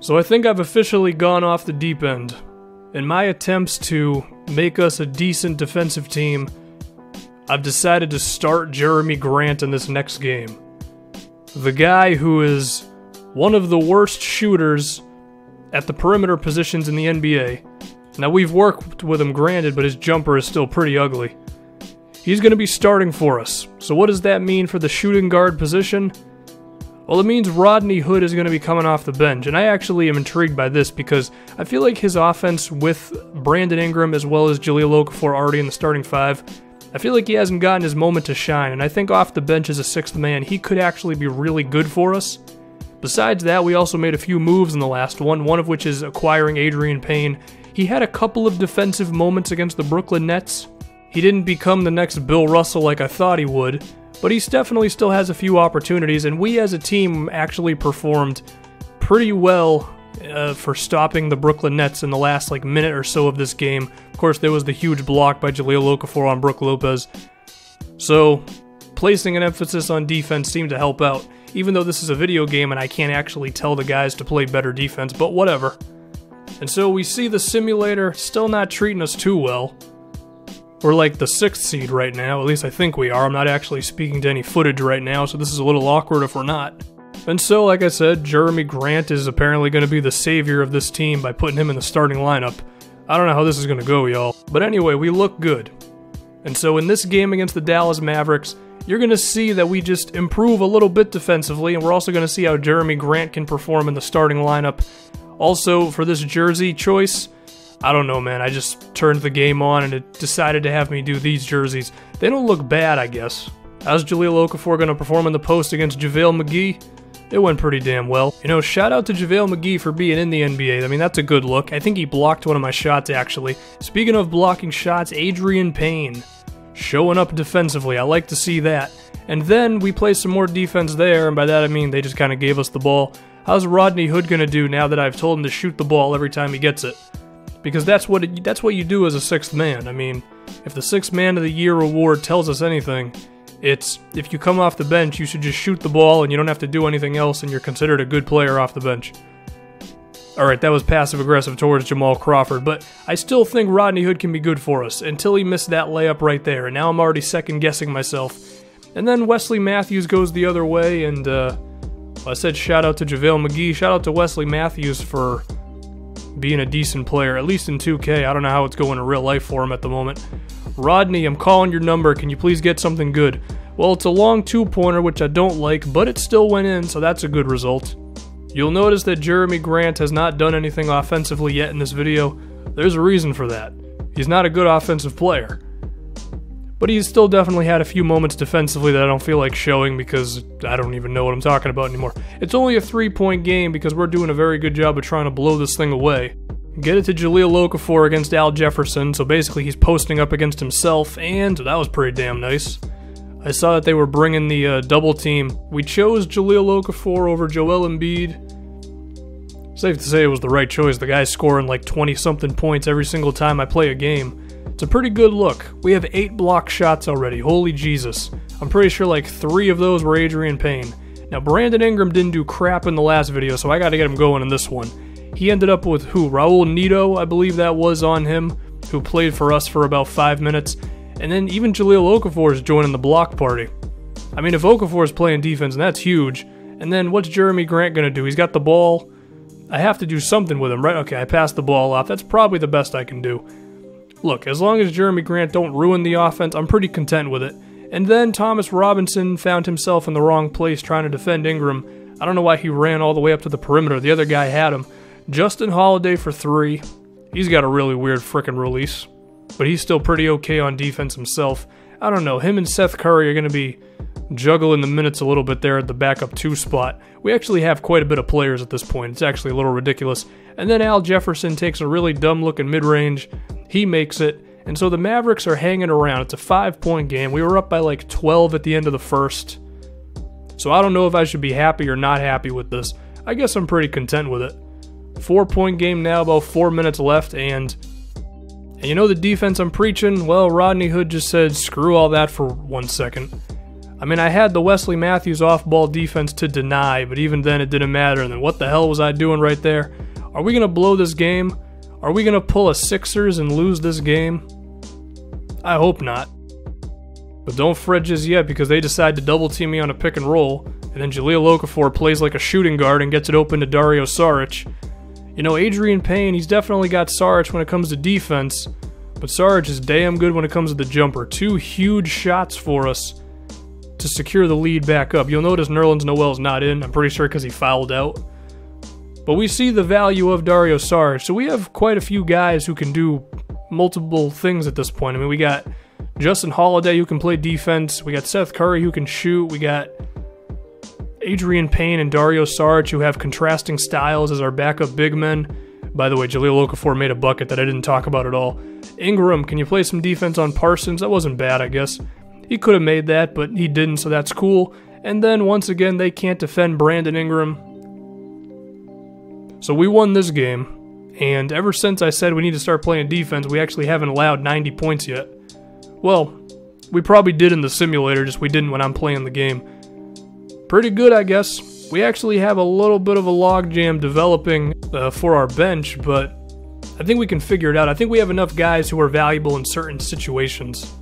So I think I've officially gone off the deep end. In my attempts to make us a decent defensive team, I've decided to start Jeremy Grant in this next game. The guy who is one of the worst shooters at the perimeter positions in the NBA. Now, we've worked with him, granted, but his jumper is still pretty ugly. He's going to be starting for us. So what does that mean for the shooting guard position? Well, it means Rodney Hood is going to be coming off the bench, and I actually am intrigued by this because I feel like his offense with Brandon Ingram as well as Jahlil Okafor already in the starting five, I feel like he hasn't gotten his moment to shine, and I think off the bench as a sixth man, he could actually be really good for us. Besides that, we also made a few moves in the last one of which is acquiring Adrian Payne. He had a couple of defensive moments against the Brooklyn Nets. He didn't become the next Bill Russell like I thought he would, but he definitely still has a few opportunities, and we as a team actually performed pretty well for stopping the Brooklyn Nets in the last minute or so of this game. Of course, there was the huge block by Jahlil Okafor on Brook Lopez. So, placing an emphasis on defense seemed to help out, even though this is a video game and I can't actually tell the guys to play better defense, but whatever. And so we see the simulator still not treating us too well. We're like the 6th seed right now, at least I think we are. I'm not actually speaking to any footage right now, so this is a little awkward if we're not. And so, like I said, Jeremy Grant is apparently going to be the savior of this team by putting him in the starting lineup. I don't know how this is going to go, y'all. But anyway, we look good. And so in this game against the Dallas Mavericks, you're going to see that we just improve a little bit defensively, and we're also going to see how Jeremy Grant can perform in the starting lineup. Also, for this jersey choice, I don't know, man. I just turned the game on and it decided to have me do these jerseys. They don't look bad, I guess. How's Jahlil Okafor going to perform in the post against JaVale McGee? It went pretty damn well. You know, shout out to JaVale McGee for being in the NBA. I mean, that's a good look. I think he blocked one of my shots, actually. Speaking of blocking shots, Adrian Payne showing up defensively. I like to see that. And then we play some more defense there, and by that I mean they just kind of gave us the ball. How's Rodney Hood going to do now that I've told him to shoot the ball every time he gets it? Because that's what you do as a sixth man. I mean, if the Sixth Man of the Year award tells us anything, it's if you come off the bench, you should just shoot the ball and you don't have to do anything else and you're considered a good player off the bench. Alright, that was passive-aggressive towards Jamal Crawford, but I still think Rodney Hood can be good for us until he missed that layup right there, and now I'm already second-guessing myself. And then Wesley Matthews goes the other way, and I said shout out to JaVale McGee, shout out to Wesley Matthews for being a decent player, at least in 2K. I don't know how it's going in real life for him at the moment. Rodney, I'm calling your number. Can you please get something good? Well, it's a long two-pointer, which I don't like, but it still went in, so that's a good result. You'll notice that Jeremy Grant has not done anything offensively yet in this video. There's a reason for that. He's not a good offensive player. But he's still definitely had a few moments defensively that I don't feel like showing because I don't even know what I'm talking about anymore. It's only a 3-point game because we're doing a very good job of trying to blow this thing away. Get it to Jahlil Okafor against Al Jefferson, so basically he's posting up against himself, and that was pretty damn nice. I saw that they were bringing the double team. We chose Jahlil Okafor over Joel Embiid. Safe to say it was the right choice. The guy's scoring like 20-something points every single time I play a game. It's a pretty good look. We have 8 block shots already. Holy Jesus. I'm pretty sure like 3 of those were Adrian Payne. Now, Brandon Ingram didn't do crap in the last video, so I gotta get him going in this one. He ended up with who? Raul Neto, I believe that was on him, who played for us for about 5 minutes. And then even Jahlil Okafor is joining the block party. I mean, if Okafor is playing defense, and that's huge. And then what's Jeremy Grant gonna do? He's got the ball. I have to do something with him, right? Okay, I passed the ball off. That's probably the best I can do. Look, as long as Jeremy Grant don't ruin the offense, I'm pretty content with it. And then Thomas Robinson found himself in the wrong place trying to defend Ingram. I don't know why he ran all the way up to the perimeter. The other guy had him. Justin Holiday for 3. He's got a really weird frickin' release. But he's still pretty okay on defense himself. I don't know, him and Seth Curry are going to be juggling the minutes a little bit there at the backup 2 spot. We actually have quite a bit of players at this point. It's actually a little ridiculous. And then Al Jefferson takes a really dumb-looking mid-range. He makes it. And so the Mavericks are hanging around. It's a 5-point game. We were up by like 12 at the end of the first. So I don't know if I should be happy or not happy with this. I guess I'm pretty content with it. 4-point game now, about 4 minutes left, and you know the defense I'm preaching? Well, Rodney Hood just said, screw all that for 1 second. I mean, I had the Wesley Matthews off-ball defense to deny, but even then it didn't matter. And then what the hell was I doing right there? Are we going to blow this game? Are we going to pull a Sixers and lose this game? I hope not. But don't fret just yet, because they decide to double team me on a pick and roll, and then Jahlil Okafor plays like a shooting guard and gets it open to Dario Saric. You know, Adrian Payne, he's definitely got Saric when it comes to defense, but Saric is damn good when it comes to the jumper. 2 huge shots for us to secure the lead back up. You'll notice Nerlens Noel's not in, I'm pretty sure because he fouled out. But we see the value of Dario Saric, so we have quite a few guys who can do multiple things at this point. I mean, we got Justin Holiday who can play defense, we got Seth Curry who can shoot, we got Adrian Payne and Dario Saric who have contrasting styles as our backup big men. By the way, Jahlil Okafor made a bucket that I didn't talk about at all. Ingram, can you play some defense on Parsons? That wasn't bad, I guess. He could have made that, but he didn't, so that's cool. And then, once again, they can't defend Brandon Ingram. So we won this game, and ever since I said we need to start playing defense, we actually haven't allowed 90 points yet. Well, we probably did in the simulator, just we didn't when I'm playing the game. Pretty good, I guess. We actually have a little bit of a logjam developing for our bench, but I think we can figure it out. I think we have enough guys who are valuable in certain situations.